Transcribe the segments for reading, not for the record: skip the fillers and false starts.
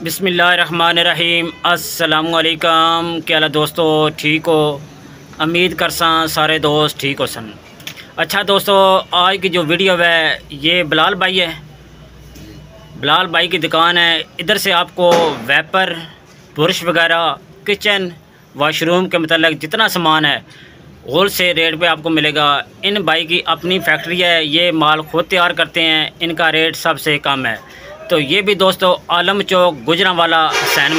बिस्मिल्लाहिर्रहमानिर्रहीम। अस्सलामुअलैकुम। क्या हाल है दोस्तों, ठीक हो? उम्मीद करसा सारे दोस्त ठीक हो सन। अच्छा दोस्तों, आज की जो वीडियो है ये बिलाल भाई है। बिलाल भाई की दुकान है। इधर से आपको वैपर, ब्रश वगैरह, किचन, वाशरूम के मतलब जितना सामान है होल से रेट पे आपको मिलेगा। इन भाई की अपनी फैक्ट्री है, ये माल खुद तैयार करते हैं। इनका रेट सबसे कम है। तो ये भी दोस्तों आलम चौक गुजरांवाला सनैन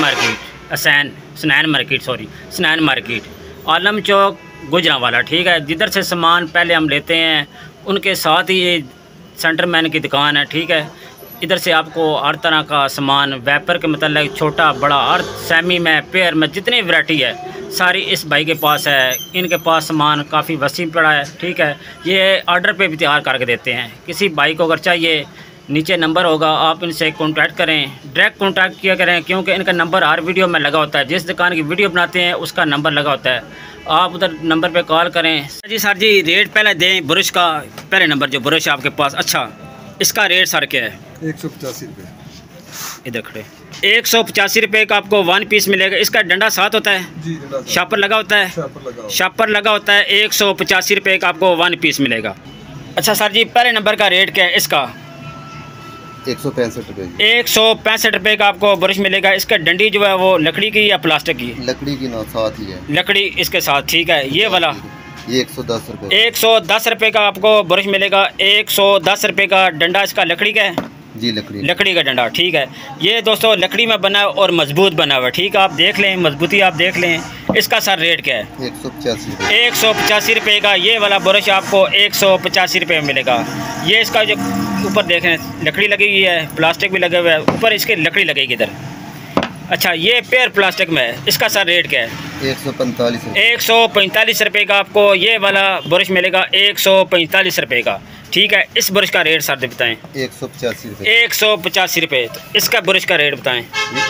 मार्केट आलम चौक गुजरांवाला, ठीक है। जिधर से सामान पहले हम लेते हैं उनके साथ ही ये सेंटरमैन की दुकान है, ठीक है। इधर से आपको हर तरह का सामान वैपर के मतलब छोटा बड़ा हर सेमी में पेयर में जितनी वैरायटी है सारी इस भाई के पास है। इनके पास सामान काफ़ी वसीम पड़ा है, ठीक है। ये ऑर्डर पे भी तैयार करके देते हैं। किसी भाई को अगर चाहिए नीचे नंबर होगा, आप इनसे कांटेक्ट करें, डायरेक्ट कांटेक्ट किया करें, क्योंकि इनका नंबर हर वीडियो में लगा होता है। जिस दुकान की वीडियो बनाते हैं उसका नंबर लगा होता है, आप उधर नंबर पे कॉल करें। जी सर जी, रेट पहले दें ब्रश का। पहले नंबर जो ब्रश है आपके पास, अच्छा इसका रेट सर क्या है? 185 रुपये। इधर खड़े 185 रुपये का आपको वन पीस मिलेगा। इसका डंडा साथ होता है जी, शापर लगा होता है, शापर लगा होता है। 185 रुपये का आपको वन पीस मिलेगा। अच्छा सर जी, पहले नंबर का रेट क्या है इसका? 165 रुपये। 165 रुपये का आपको ब्रश मिलेगा। इसका डंडी जो है वो लकड़ी की या प्लास्टिक की? लकड़ी की ना, साथ ही है लकड़ी इसके साथ, ठीक है। ये वाला ये 110 रुपये। 110 रुपये का आपको ब्रश मिलेगा। 110 रुपये का डंडा इसका लकड़ी का है जी, लकड़ी का डंडा, ठीक है। ये दोस्तों लकड़ी में बना और मजबूत बना हुआ है, ठीक है। आप देख लें, मजबूती आप देख लें। इसका सर रेट क्या है? 185 रुपये। 185 रुपये का ये वाला ब्रश आपको 185 रुपये में मिलेगा। ये इसका जो ऊपर देख रहे हैं लकड़ी लगी हुई है, प्लास्टिक भी लगा हुआ है, ऊपर इसके लकड़ी लगेगी इधर। अच्छा, ये पेयर प्लास्टिक में है। इसका सर रेट क्या है? 145 रुपये। 145 रुपये का आपको ये वाला ब्रश मिलेगा। 145 रुपये का, ठीक है। इस ब्रश का रेट सर बताएं। 185 रुपये। 185 रुपये। तो इसका ब्रश का रेट बताएं। ये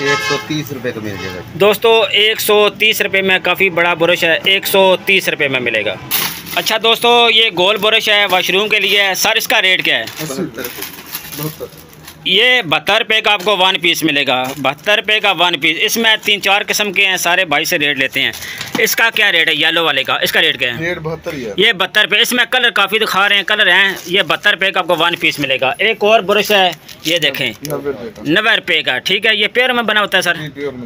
130 रुपये का मिल जाएगा दोस्तों। 130 रुपये में काफ़ी बड़ा ब्रश है, 130 रुपये में मिलेगा। अच्छा दोस्तों, ये गोल ब्रश है, वाशरूम के लिए है। सर इसका रेट क्या है? 72। ये 72 रुपये का आपको वन पीस मिलेगा। 72 रुपये का वन पीस। इसमें 3-4 किस्म के हैं, सारे भाई से रेट लेते हैं। इसका क्या रेट है? येलो वाले का इसका रेट क्या है? रेट 72 ही है। ये 72 रुपये। इसमें कलर काफ़ी दिखा रहे हैं, कलर हैं। ये 72 रुपये का आपको वन पीस मिलेगा। एक और ब्रश है, ये देखें 90 रुपये का, ठीक है। ये पेयर में बना होता है सर,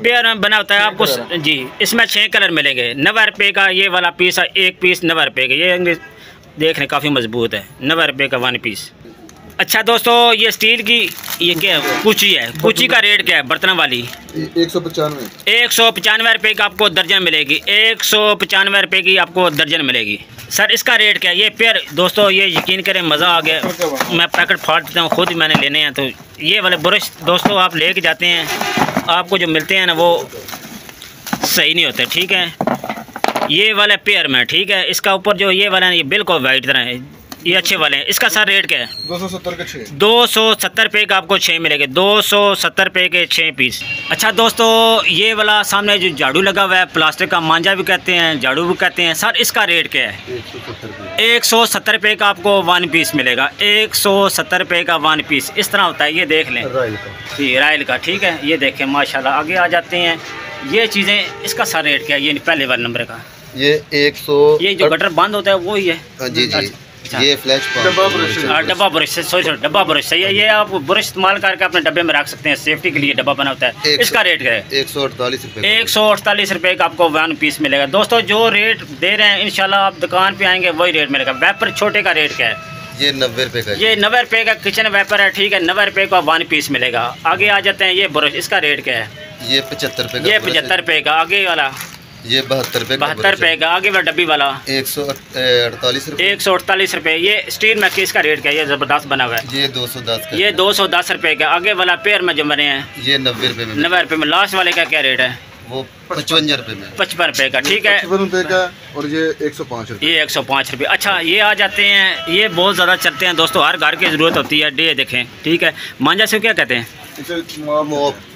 पेयर में बना होता है आपको जी। इसमें 6 कलर मिलेंगे। 90 रुपये का ये वाला पीस है, एक पीस 90 रुपये का। ये देख रहे काफ़ी मजबूत है, 90 रुपये का वन पीस। अच्छा दोस्तों, ये स्टील की ये क्या है? कुची है। कुची का रेट क्या है बर्तन वाली? 195। 195 रुपये का आपको दर्जन मिलेगी। 195 रुपये की आपको दर्जन मिलेगी। सर इसका रेट क्या है? ये पेयर दोस्तों, ये यकीन करें मज़ा आ गया। मैं पैकेट फाड़ देता हूँ, खुद ही मैंने लेने हैं। तो ये वाले ब्रश दोस्तों आप लेके जाते हैं, आपको जो मिलते हैं ना वो सही नहीं होते, ठीक है। ये वाले पेयर में, ठीक है। इसका ऊपर जो ये वाला है ये बिल्कुल वाइट तरह है, ये अच्छे वाले हैं। इसका सर रेट क्या है? 270 के 6। 270 रुपये का आपको 6 मिलेंगे। 270 रुपये के 6 पीस। अच्छा दोस्तों, ये वाला सामने जो झाड़ू लगा हुआ है, प्लास्टिक का मांझा भी कहते हैं, झाड़ू भी कहते हैं। सर इसका रेट क्या है? 170 रुपये का आपको वन पीस मिलेगा। 170 रुपये का वन पीस। इस तरह होता है, ये देख लें जी, रायल का, ठीक है। ये देखें माशाल्लाह। आगे आ जाते हैं ये चीज़ें। इसका सर रेट क्या है? ये पहले वाले नंबर का ये 100। ये जो गटर बंद होता है वो ही है जी जी। अच्छा। ये फ्लैश डब्बा ब्रश से डब्बा ब्रश सही है। ये आप ब्रश इस्तेमाल करके अपने डब्बे में रख सकते हैं, सेफ्टी के लिए डब्बा बना होता है। इसका रेट क्या है? 148 रुपये। 148 रुपये का आपको वन पीस मिलेगा। दोस्तों जो रेट दे रहे हैं इंशाल्लाह आप दुकान पे आएंगे वही रेट मिलेगा। वैपर छोटे का रेट क्या है? ये 90 रुपये का। ये 90 रुपये का किचन वैपर है, ठीक है। 90 रुपये का वन पीस मिलेगा। आगे आ जाते हैं ये ब्रश, इसका रेट क्या है? ये 75 रुपये। ये 75 रुपये का। आगे वाला ये 72 रुपये। 72 रुपये का। आगे वाला डब्बी वाला 148 रुपये। 148 रुपये। ये स्टील में इसका रेट क्या है? ये ज़बरदस्त बना हुआ है। ये 210 का। ये 210 रुपये का। आगे वाला पेयर में जो बने हैं ये 90 रुपये में। 90 रुपये में। लास्ट वाले का क्या रेट है? वो 55 रुपये में। 55 रुपये का, ठीक है। 55 रुपये का। और ये 105 रुपये। ये 105 रुपये। अच्छा, ये आ जाते हैं, ये बहुत ज़्यादा चलते हैं दोस्तों, हर घर की ज़रूरत होती है। ये देखें, ठीक है। मांझा से क्या कहते हैं?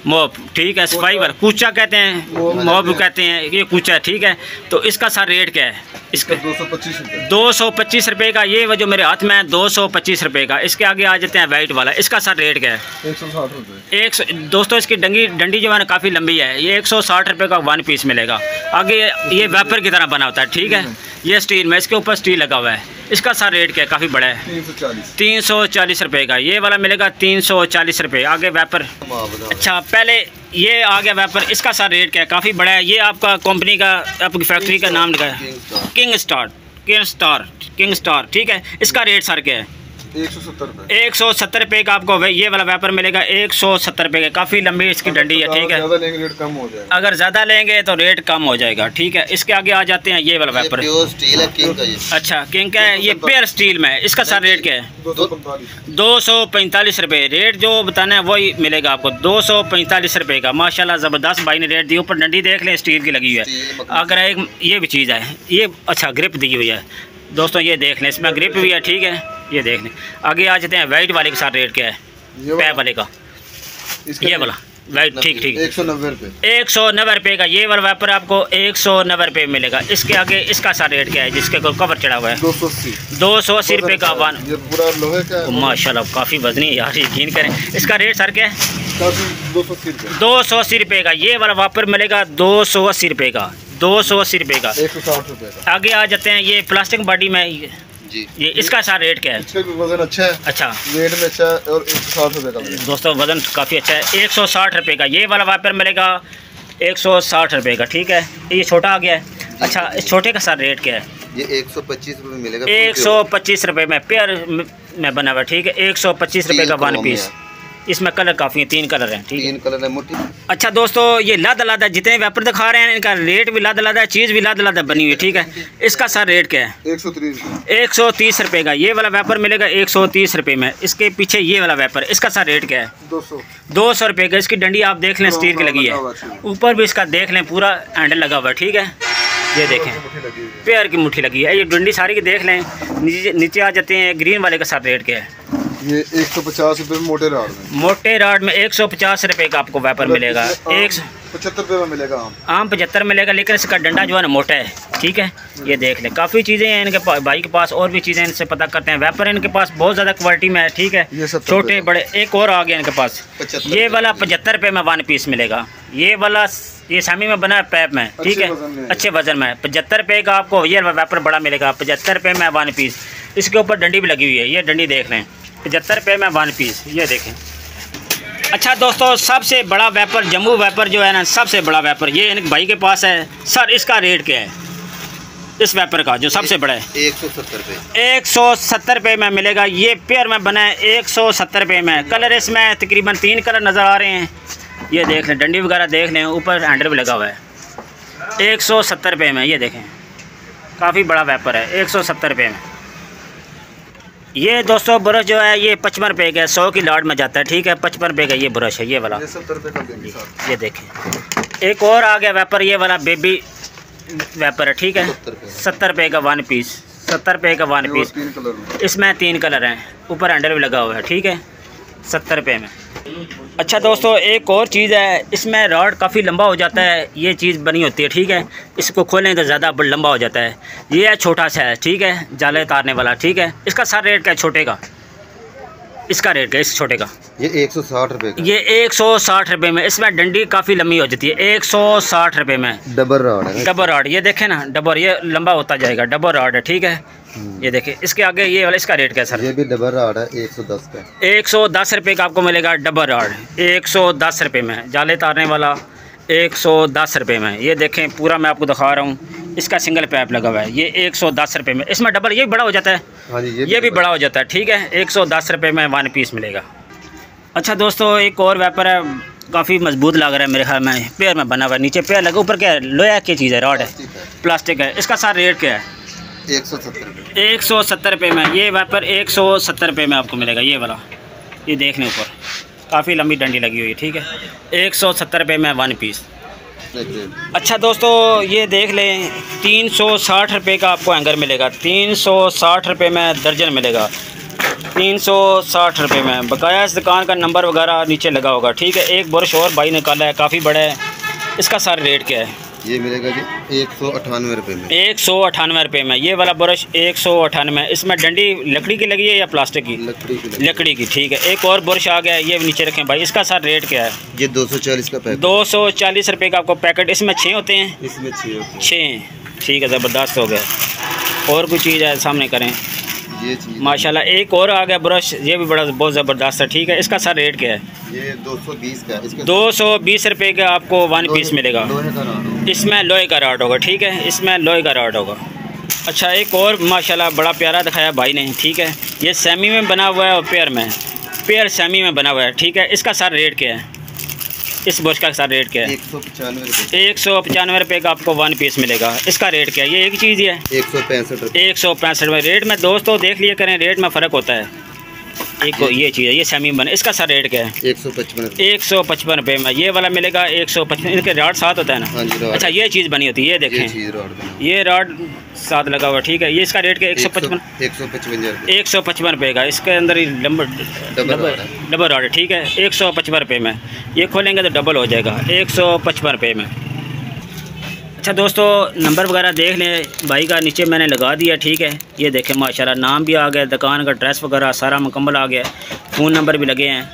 मोब, ठीक है। सफाई वाला कूचा कहते हैं, मोब कहते हैं, ये कूचा है, ठीक है। तो इसका सर रेट क्या है? इसका 225 रुपये का। ये वो जो मेरे हाथ में है 225 रुपये का। इसके आगे आ जाते हैं वाइट वाला, इसका सर रेट क्या है? 160 रुपये। दोस्तों इसकी डंडी जो है ना काफ़ी लंबी है। ये 160 रुपये का 1 पीस मिलेगा। आगे ये वेपर की तरह बना होता है, ठीक है। ये स्टील में, इसके ऊपर स्टील लगा हुआ है। इसका सर रेट क्या है? काफ़ी बड़ा है, 340 रुपये का। ये वाला मिलेगा 340 रुपये। आगे वेपर, अच्छा पहले ये आ गया वेपर। इसका सर रेट क्या है? काफ़ी बड़ा है। ये आपका कंपनी का, आपकी फैक्ट्री का नाम लिखा है किंग स्टार, ठीक है। इसका रेट सर क्या है? 170 रुपये का आपको ये वाला वेपर मिलेगा 170 रुपये का। काफ़ी लंबी इसकी डंडी है, ठीक है। अगर ज़्यादा लेंगे तो रेट कम हो जाएगा, ठीक है। इसके आगे आ जाते हैं ये वाला वेपर, स्टील है किंग का। अच्छा किंग का है, ये पेयर स्टील में है। इसका सर रेट क्या है? 245 रुपये। रेट जो बताना है वही मिलेगा आपको, 245 रुपये का। माशाल्लाह ज़बरदस्त भाई ने रेट दी। ऊपर डंडी देख लें, स्टील की लगी हुई है। अगर एक ये भी चीज़ है, ये अच्छा ग्रिप दी हुई है दोस्तों, ये देख लें, इसमें ग्रिप भी है, ठीक है। ये देख लें। आगे आ जाते हैं वाइट वाले के साथ रेट क्या है? पैप वाले का, ये वाला वाइट, ठीक 190 रुपये। 190 रुपये का। ये वाला वेपर आपको 190 रुपये मिलेगा। इसके आगे इसका सा रेट क्या है जिसके को कवर चढ़ा हुआ है? 280 रुपये का। ये पूरा लोहे का है। माशाल्लाह काफ़ी वजनी है यार, यकीन करें। इसका रेट सर क्या है? 280 रुपये का। ये वाला वेपर मिलेगा 280 रुपये का, 280 रुपये का। 160 रुपये का। आगे आ जाते हैं ये प्लास्टिक बॉडी में जी। ये इसका सारा रेट क्या है? इसका भी वजन अच्छा है, अच्छा वेट में अच्छा है, और 160 रुपये का। दोस्तों वजन काफ़ी अच्छा है। 160 रुपये का ये वाला वाइपर मिलेगा 160 रुपये का, ठीक है। ये छोटा आ गया है। अच्छा इस छोटे का सारा रेट क्या है? ये 125 रुपये मिलेगा। 125 रुपये में पेयर में बना हुआ, ठीक है। 125 रुपये का 1 पीस। इसमें कलर काफ़ी है, 3 कलर हैं, ठीक है। 3 कलर है मोटी। अच्छा दोस्तों ये लद जितने वेपर दिखा रहे हैं इनका रेट भी लद है, चीज़ भी लद बनी हुई है, ठीक है। इसका सर रेट क्या है? 130 रुपये का। ये वाला वेपर मिलेगा 130 रुपये में। इसके पीछे ये वाला वेपर, इसका सर रेट क्या है? 200 रुपये का। इसकी डंडी आप देख लें, स्टील की लगी है। ऊपर भी इसका देख लें, पूरा हैंडल लगा हुआ है, ठीक है। ये देखें पेयर की मुट्ठी लगी है। ये डंडी सारी की देख लें। नीचे आ जाते हैं ग्रीन वाले का सर रेट क्या है? ये 150 रुपये मोटे राड में। मोटे राड में 150 रुपये का आपको वेपर मिलेगा। 75 रुपये में मिलेगा। आम 75 मिलेगा, लेकिन इसका डंडा जो है ना मोटा है, ठीक है। ये देख लें काफ़ी चीज़ें हैं इनके पास, भाई के पास और भी चीज़ें इनसे पता करते हैं। वेपर इनके पास बहुत ज़्यादा क्वालिटी में है, ठीक है। छोटे बड़े एक और आ गया इनके पास। ये वाला 75 रुपये में 1 पीस मिलेगा। ये वाला ये सेमी में बना है, पैप में, ठीक है, अच्छे वजन में। 75 रुपये का आपको ये वेपर बड़ा मिलेगा, 75 रुपये में 1 पीस। इसके ऊपर डंडी भी लगी हुई है, ये डंडी देख लें, 75 रुपये में 1 पीस। ये देखें। अच्छा दोस्तों सबसे बड़ा वेपर जम्बू वेपर जो है ना, सबसे बड़ा वेपर ये इन भाई के पास है। सर इसका रेट क्या है इस वेपर का जो सबसे बड़ा है? 170 रुपये। 170 रुपये में मिलेगा। ये पेयर में बना है 170 रुपये में। कलर इसमें तकरीबन 3 कलर नज़र आ रहे हैं। ये देख लें, डंडी वगैरह देख लें, ऊपर हैंडल भी लगा हुआ है। 170 रुपये में, ये देखें काफ़ी बड़ा वेपर है, 170 रुपये में। ये दोस्तों ब्रश जो है ये 55 रुपये का है, 100 की लाट में जाता है, ठीक है। 55 रुपये का ये ब्रश है, ये वाला। 70 रुपये का। ये देखें एक और आ गया वेपर, ये वाला बेबी वेपर है, ठीक है। 70 रुपये का 1 पीस, 70 रुपये का 1 पीस। इसमें 3 कलर हैं, ऊपर हैंडल भी लगा हुआ है, ठीक है, 70 रुपये में। अच्छा दोस्तों एक और चीज़ है, इसमें रॉड काफ़ी लंबा हो जाता है। ये चीज़ बनी होती है, ठीक है। इसको खोलें तो ज़्यादा लंबा हो जाता है। ये है छोटा सा है, ठीक है, जाले तारने वाला, ठीक है। इसका सर रेट क्या है छोटे का? इसका रेट क्या है इस छोटे का? ये 160 रुपये का। ये 160 रुपये में। इसमें डंडी काफ़ी लंबी हो जाती है, 160 रुपये में। डबल रॉड है। डबल रॉड, ये देखें ना, डबल, ये लंबा होता जाएगा, डबल रॉड है, ठीक है। ये देखिए इसके आगे ये वाला, इसका रेट क्या है सर? ये भी डबल रॉड है, 110 का। 110 रुपये का आपको मिलेगा डबल रॉड, 110 रुपये में। जाले तारने वाला 110 रुपये में। ये देखें पूरा मैं आपको दिखा रहा हूँ, इसका सिंगल पैप लगा हुआ है। ये 110 रुपये में। इसमें डबल ये भी बड़ा हो जाता है। हाँ जी, ये भी बड़ा हो जाता है, ठीक है। 110 रुपये में 1 पीस मिलेगा। अच्छा दोस्तों एक और वेपर है, काफ़ी मजबूत लग रहा है मेरे ख्याल में, पेयर में बना हुआ है। नीचे पेयर लगा, ऊपर क्या है? लोहा की चीज़ है, रॉड है, प्लास्टिक है। इसका सारा रेट क्या है? 170 रुपये। 170 रुपये में ये वेपर 170 रुपये में आपको मिलेगा। ये वाला, ये देख लें ऊपर काफ़ी लंबी डंडी लगी हुई है, ठीक है। 170 रुपये में 1 पीस। अच्छा दोस्तों ये देख लें, 360 रुपये का आपको हैंगर मिलेगा, 360 रुपये में दर्जन मिलेगा। 360 रुपये में। बकाया इस दुकान का नंबर वगैरह नीचे लगा होगा, ठीक है। एक ब्रश और भाई निकाला है, काफ़ी बड़ा है। इसका सारा रेट क्या है? ये मिलेगा जी 198 रुपये में। 198 रुपये में ये वाला ब्रश 198। इसमें डंडी लकड़ी की लगी है या प्लास्टिक की? लकड़ी की, ठीक है। एक और ब्रश आ गया है, ये नीचे रखें भाई। इसका सारा रेट क्या है? ये 240 का पैकेट। 240 रुपये का आपको पैकेट। इसमें 6 होते हैं? इसमें 6 होते हैं। 6, ठीक है, ज़बरदस्त हो गया। और कोई चीज़ है सामने करें? ये चीज़ माशाल्लाह एक और आ गया ब्रश, ये भी बड़ा बहुत ज़बरदस्त है, ठीक है। इसका सारा रेट क्या है? ये 220 का है। 220 रुपये का आपको 1 पीस मिलेगा। इसमें लोहे का रॉड होगा, ठीक है। इसमें लोहे का रॉड होगा। अच्छा, एक और माशाल्लाह बड़ा प्यारा दिखाया भाई ने, ठीक है। ये सेमी में बना हुआ है और पेयर सेमी में बना हुआ है, ठीक है। इसका सारा रेट क्या है? इस ब्रश का सारा रेट क्या है? 195 रुपये। 195 रुपये का आपको 1 पीस मिलेगा। इसका रेट क्या है? ये एक चीज़ ही है। 165 रुपये। 165 रुपये रेट में दोस्तों देख लिया करें, रेट में फ़र्क होता है। एक ये चीज़ है, ये सेमी बना। इसका सारा रेट क्या है? 155 रुपये में ये वाला मिलेगा। 155। इनके रॉड साथ होता है ना? हाँ जी। अच्छा, ये चीज़ बनी होती है, ये देखें, ये रॉड साथ लगा हुआ, ठीक है। ये इसका रेट क्या? 155 रुपये का। इसके अंदर ही डबल रॉड है, ठीक है। 155 रुपये में ये खोलेंगे तो डबल हो जाएगा 155 रुपये में। अच्छा दोस्तों, नंबर वगैरह देख लें भाई का, नीचे मैंने लगा दिया, ठीक है। ये देखें माशाल्लाह नाम भी आ गया, दुकान का एड्रेस वगैरह सारा मुकम्मल आ गया, फ़ोन नंबर भी लगे हैं।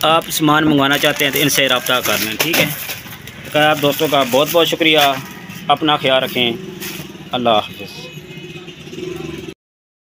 आप सामान मंगवाना चाहते हैं तो इनसे रब्ता कर लें, ठीक है। तो आप दोस्तों का बहुत बहुत शुक्रिया। अपना ख्याल रखें। अल्लाह हाफ़िज़।